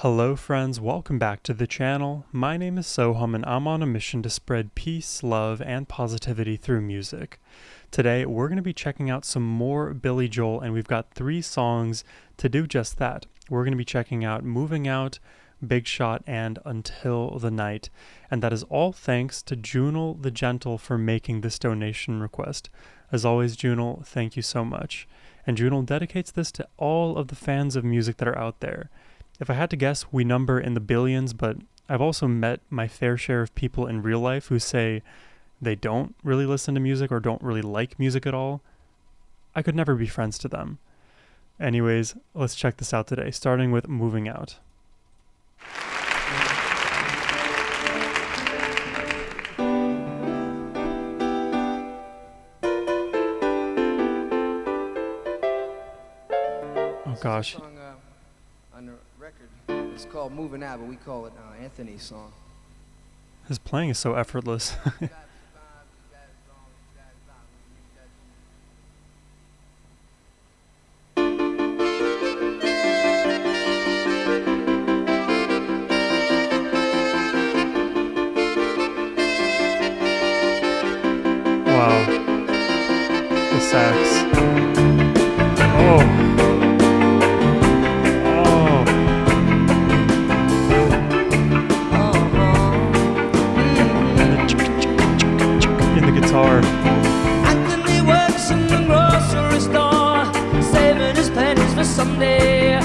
Hello friends, welcome back to the channel. My name is Sohum and I'm on a mission to spread peace, love, and positivity through music. Today we're going to be checking out some more Billy Joel, and we've got 3 songs to do just that. We're going to be checking out Moving Out, Big Shot, and Until the Night. And that is all thanks to Junal the Gentle for making this donation request. As always, Junal, thank you so much. And Junal dedicates this to all of the fans of music that are out there. If I had to guess, we number in the billions, but I've also met my fair share of people in real life who say they don't really listen to music or don't really like music at all. I could never be friends to them. Anyways, let's check this out today, starting with Moving Out. Oh gosh. On the record, it's called Moving Out, but we call it Anthony's song. His playing is so effortless. Wow. The sax. Oh. Anthony works in the grocery store, saving his pennies for someday.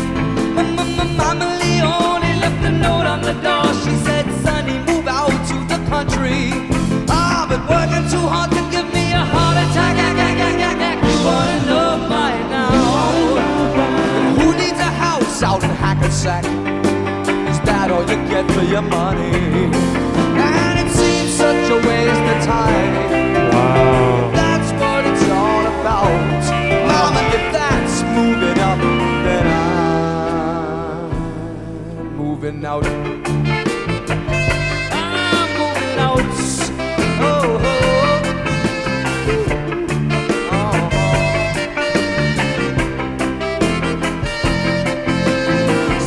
Mama Leone left a note on the door. She said, "Sonny, move out to the country. I've been working too hard to give me a heart attack. You wanna know by now who needs a house out in Hackensack? Is that all you get for your money? And it seems such a waste of time." Wow. That's what it's all about. Mama, if that's moving up, then I'm moving out. I'm moving out. Oh, oh.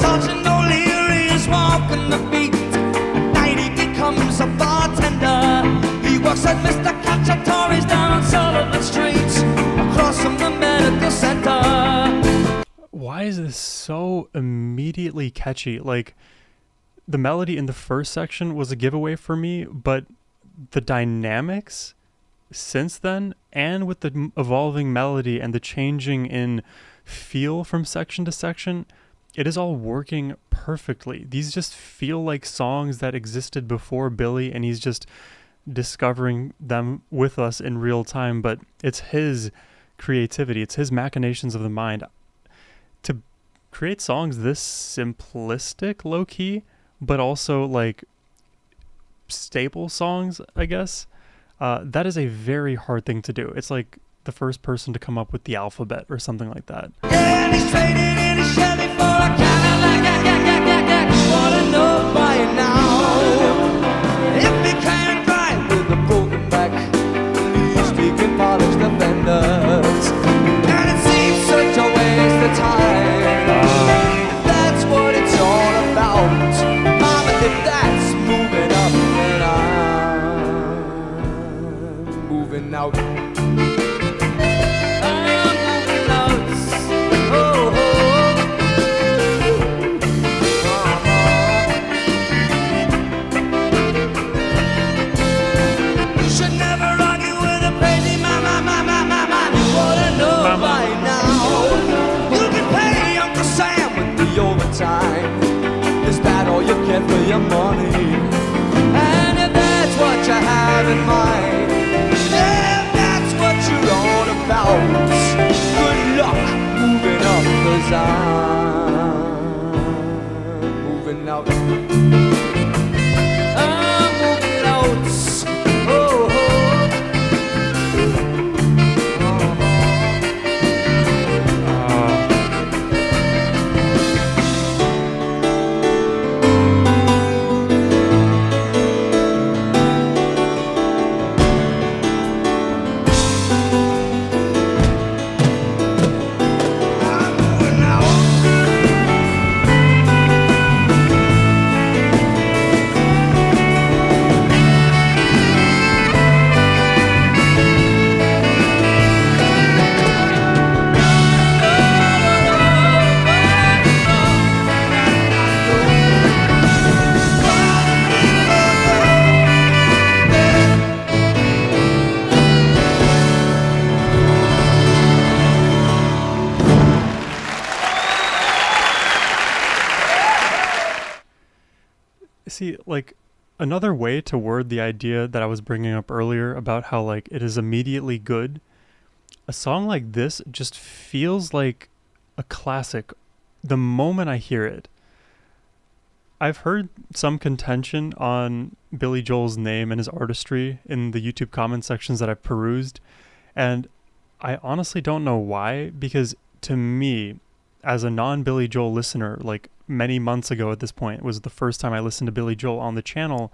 Sergeant O'Leary is walking the beat. At night he becomes a bartender. He works at Mr. Cacciatore's down on Sullivan Street, across from the medical center. Why is this so immediately catchy? Like, the melody in the first section was a giveaway for me, but the dynamics since then, and with the evolving melody and the changing in feel from section to section, it is all working perfectly. These just feel like songs that existed before Billy, and he's just discovering them with us in real time. But it's his creativity, it's his machinations of the mind to create songs this simplistic, low-key, but also like staple songs, I guess. That is a very hard thing to do. It's like the first person to come up with the alphabet or something like that. And he's trading in his Chevy for a Cadillac. Wanna know by now if he can't drive with a broken back. He's taking polished offenders, and it seems such a waste of time. That's what it's all about. Mama, if that's moving up, then I'm moving out. Is that all you get for your money? And if that's what you have in mind, if that's what you're all about, good luck moving up, 'cause I'm moving out. I'm moving out. Oh, oh. See, like, another way to word the idea that I was bringing up earlier about how, like, it is immediately good, a song like this just feels like a classic the moment I hear it. I've heard some contention on Billy Joel's name and his artistry in the YouTube comment sections that I've perused, and I honestly don't know why, because to me, as a non-Billy Joel listener, like many months ago at this point, was the first time I listened to Billy Joel on the channel,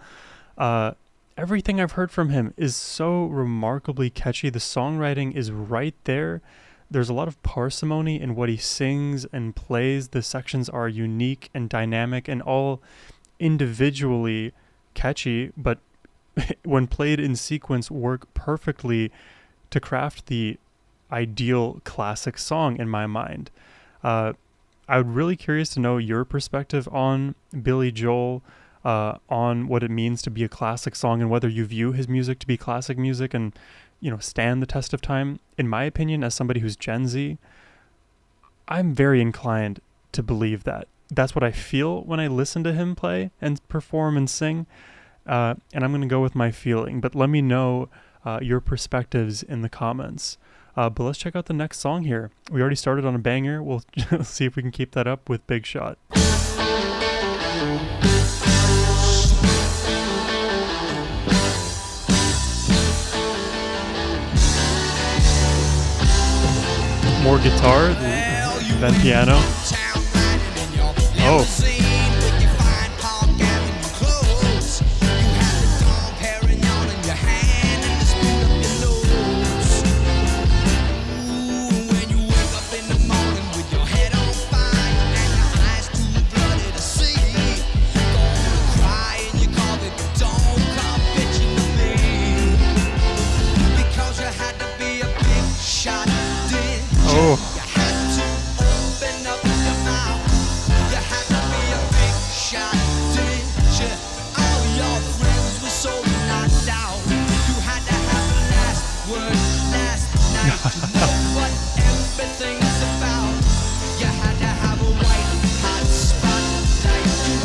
everything I've heard from him is so remarkably catchy. The songwriting is right there. There's a lot of parsimony in what he sings and plays. The sections are unique and dynamic and all individually catchy, but when played in sequence, work perfectly to craft the ideal classic song in my mind. I would really curious to know your perspective on Billy Joel, on what it means to be a classic song and whether you view his music to be classic music and, you know, stand the test of time. In my opinion, as somebody who's Gen Z, I'm very inclined to believe that. That's what I feel when I listen to him play and perform and sing. And I'm going to go with my feeling, but let me know your perspectives in the comments. But let's check out the next song here. We already started on a banger. We'll see if we can keep that up with Big Shot. More guitar than piano. Oh.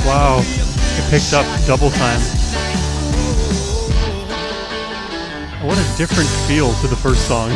Wow, it picked up double time. What a different feel to the first song.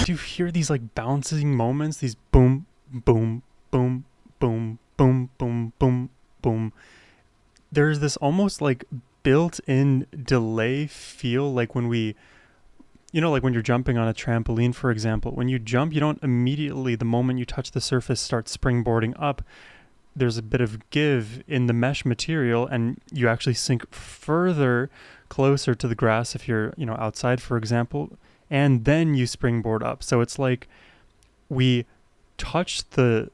Do you hear these like bouncing moments? These boom, boom, boom, boom, boom, boom, boom, boom. There's this almost like built-in delay feel, like when we, you know, like when you're jumping on a trampoline, for example. When you jump, you don't immediately, the moment you touch the surface, start springboarding up. There's a bit of give in the mesh material, and you actually sink further closer to the grass if you're, you know, outside, for example, and then you springboard up. So it's like we touch the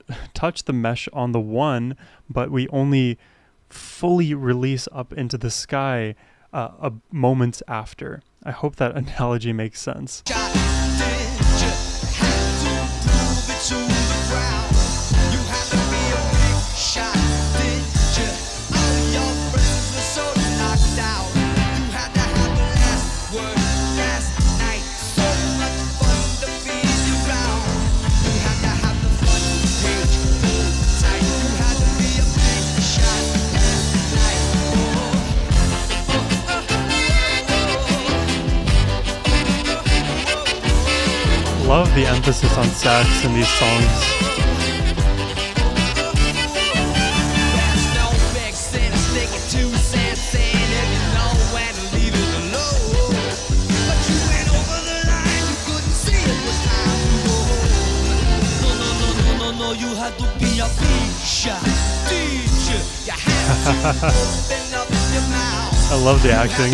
mesh on the one, but we only fully release up into the sky moments after. I hope that analogy makes sense. Love the emphasis on sax in these songs. I love the acting.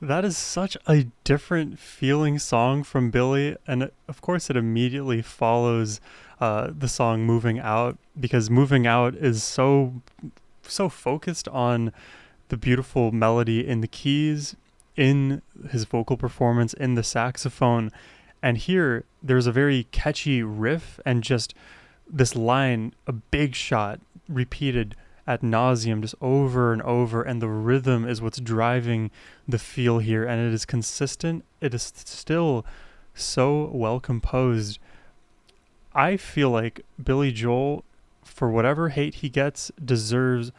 That is such a different feeling song from Billy, and of course it immediately follows the song "Moving Out" because "Moving Out" is so focused on the beautiful melody in the keys, in his vocal performance, in the saxophone, and here there's a very catchy riff and just this line, a big shot, repeated ad nauseum, just over and over, and the rhythm is what's driving the feel here, and it is consistent. It is still so well composed. I feel like Billy Joel, for whatever hate he gets, deserves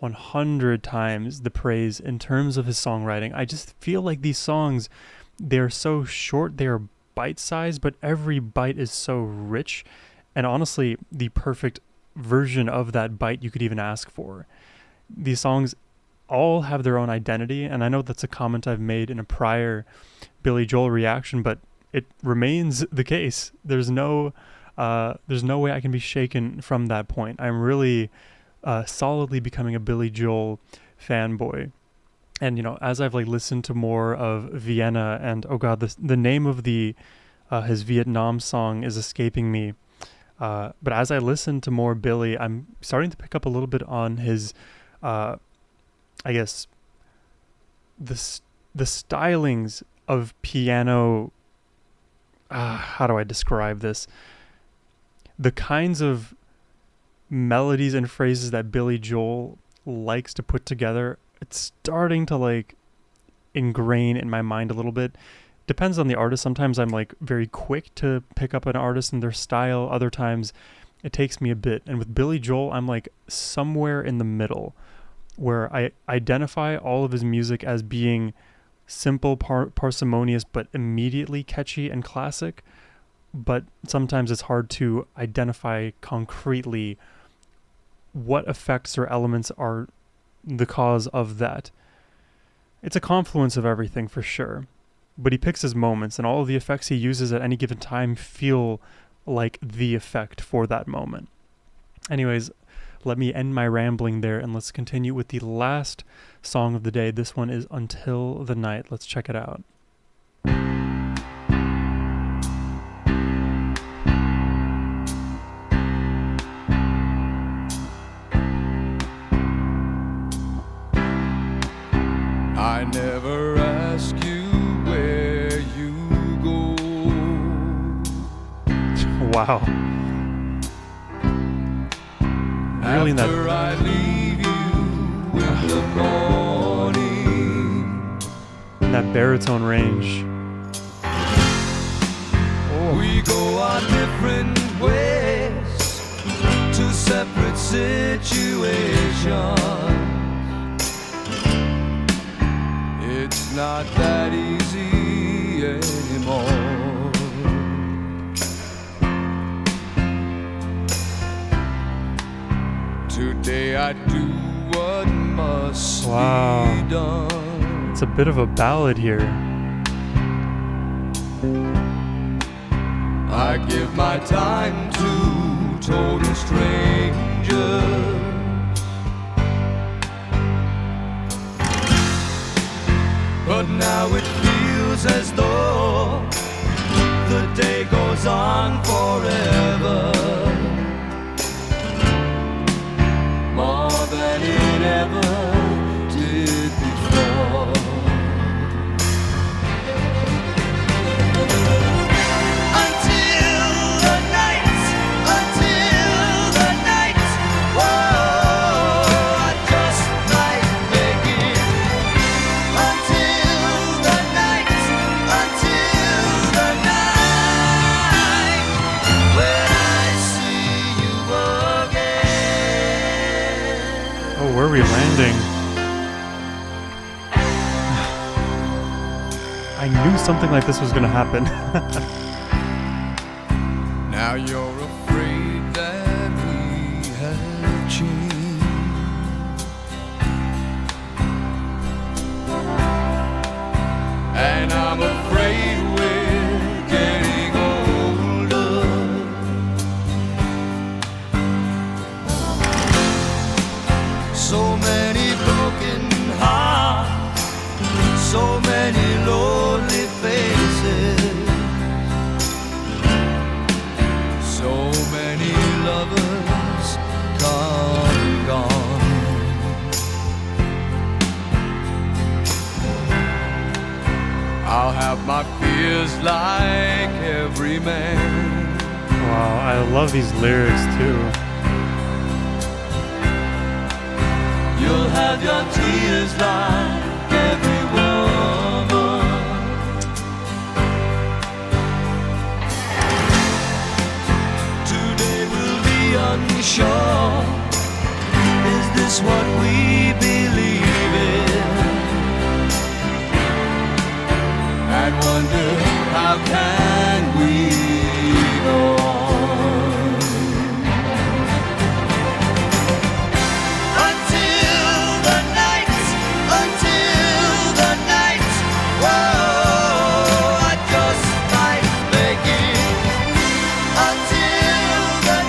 100 times the praise in terms of his songwriting. I just feel like these songs, they're so short, they are bite-sized, but every bite is so rich, and honestly, the perfect version of that bite you could even ask for. These songs all have their own identity, and I know that's a comment I've made in a prior Billy Joel reaction, but it remains the case. There's no way I can be shaken from that point. I'm really solidly becoming a Billy Joel fanboy. And you know, as I've like listened to more of Vienna, and oh god, the name of the his Vietnam song is escaping me. But as I listen to more Billy, I'm starting to pick up a little bit on his, I guess, the stylings of piano. How do I describe this? The kinds of melodies and phrases that Billy Joel likes to put together, it's starting to like ingrain in my mind a little bit. Depends on the artist. Sometimes I'm like very quick to pick up an artist and their style. Other times it takes me a bit. And with Billy Joel, I'm like somewhere in the middle where I identify all of his music as being simple, parsimonious, but immediately catchy and classic. But sometimes it's hard to identify concretely what effects or elements are the cause of that. It's a confluence of everything for sure. But he picks his moments, and all of the effects he uses at any given time feel like the effect for that moment. Anyways, let me end my rambling there, and let's continue with the last song of the day. This one is Until the Night. Let's check it out. I never ask you where you go. Wow. Really After I leave you in the morning. that baritone range. We go our different ways to separate situations. It's not that easy anymore. Today I do what must be done. It's a bit of a ballad here. I give my time to total strangers. But now it feels as though the day goes on forever, more than it ever did before. Where are we landing? I knew something like this was going to happen. Now you're afraid that we have changed, and I'm afraid we're getting older. So many broken hearts, so many my fears like every man. Wow, I love these lyrics too. You'll have your tears like every woman. Today we'll be unsure. Is this what we believe in? And wonder how can we go on until the night, whoa, I just might make it until the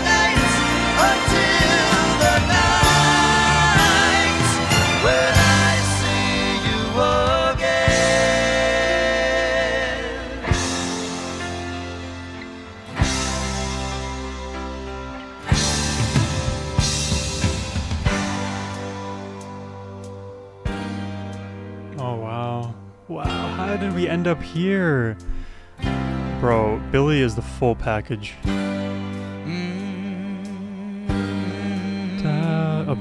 night, when I see you again. Oh wow. Wow, how did we end up here? Bro, Billy is the full package.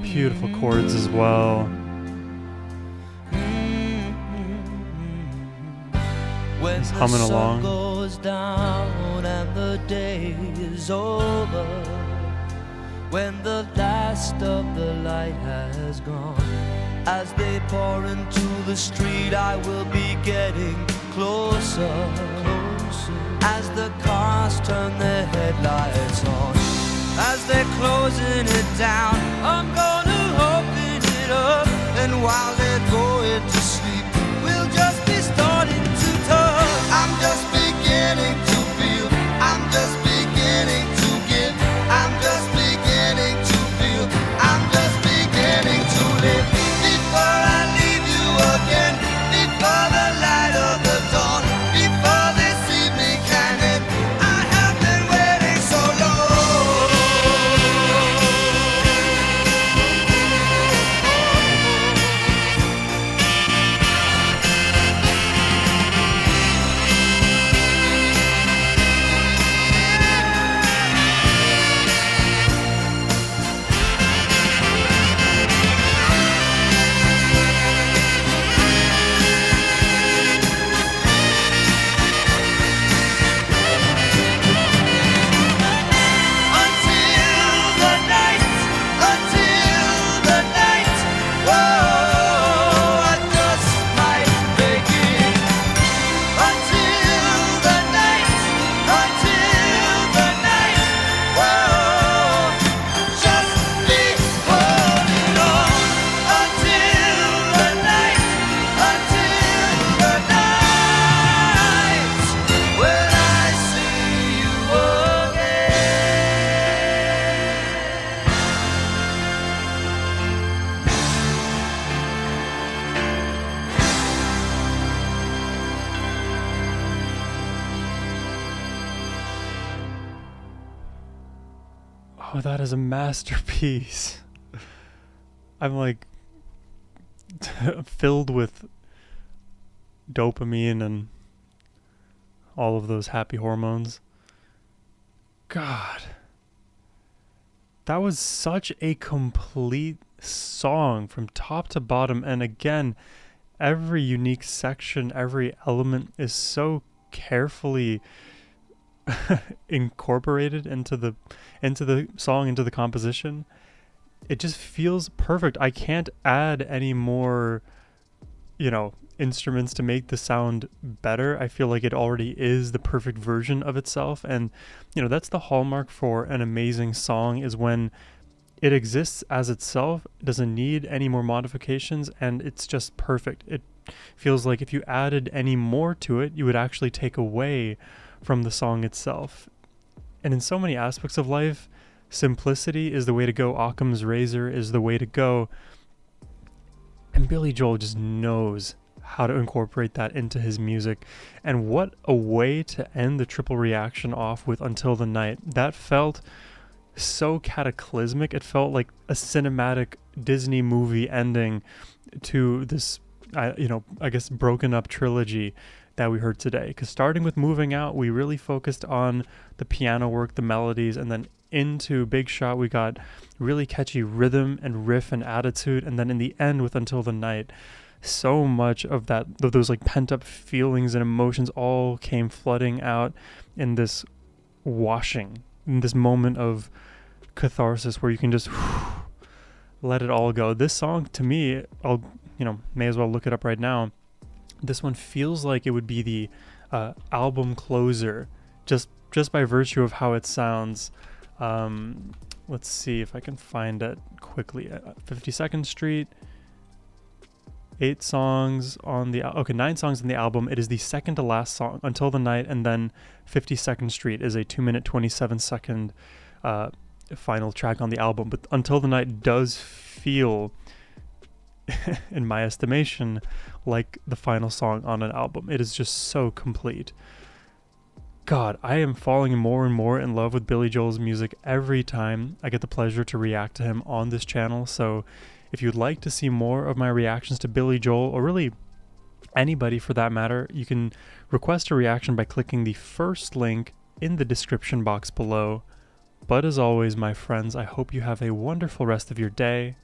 Beautiful chords as well. When He's humming the sun along. goes down and the day is over, when the last of the light has gone, as they pour into the street, I will be getting closer, as the cars turn their headlights on, as they're closing it down, I'm gonna open it up, and while they're going to sleep, we'll just be starting to talk. I'm just beginning to feel, I'm just beginning to give, I'm just beginning to feel, I'm just beginning to live. Before I leave you again, before the light of the dawn, before this evening can end, I have been waiting so long. Oh, that is a masterpiece. I'm like filled with dopamine and all of those happy hormones. God. That was such a complete song from top to bottom. And again, every unique section, every element is so carefully incorporated into the song, into the composition. It just feels perfect. I can't add any more, instruments to make the sound better. I feel like it already is the perfect version of itself. And that's the hallmark for an amazing song, is when it exists as itself, it doesn't need any more modifications, and it's just perfect. It feels like if you added any more to it, you would actually take away from the song itself. And in so many aspects of life, simplicity is the way to go. Occam's razor is the way to go. And Billy Joel just knows how to incorporate that into his music. And what a way to end the Triple Reaction off with Until the Night. That felt so cataclysmic. It felt like a cinematic Disney movie ending to this, I guess, broken up trilogy. that we heard today. Because starting with Moving Out, we really focused on the piano work, the melodies, and then into Big Shot, we got really catchy rhythm and riff and attitude. And then in the end with Until the Night, so much of those like pent up feelings and emotions all came flooding out in this washing, in this moment of catharsis where you can just let it all go. This song, to me, may as well look it up right now. This one feels like it would be the album closer, just by virtue of how it sounds. Let's see if I can find it quickly. 52nd Street, 9 songs on the album. It is the second to last song, Until the Night, and then 52nd Street is a 2-minute 27-second final track on the album. But Until the Night does feel, in my estimation, like the final song on an album. It is just so complete. God, I am falling more and more in love with Billy Joel's music every time I get the pleasure to react to him on this channel. So if you'd like to see more of my reactions to Billy Joel, or really anybody for that matter, you can request a reaction by clicking the first link in the description box below. But as always, my friends, I hope you have a wonderful rest of your day.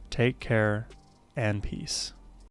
Take care and peace.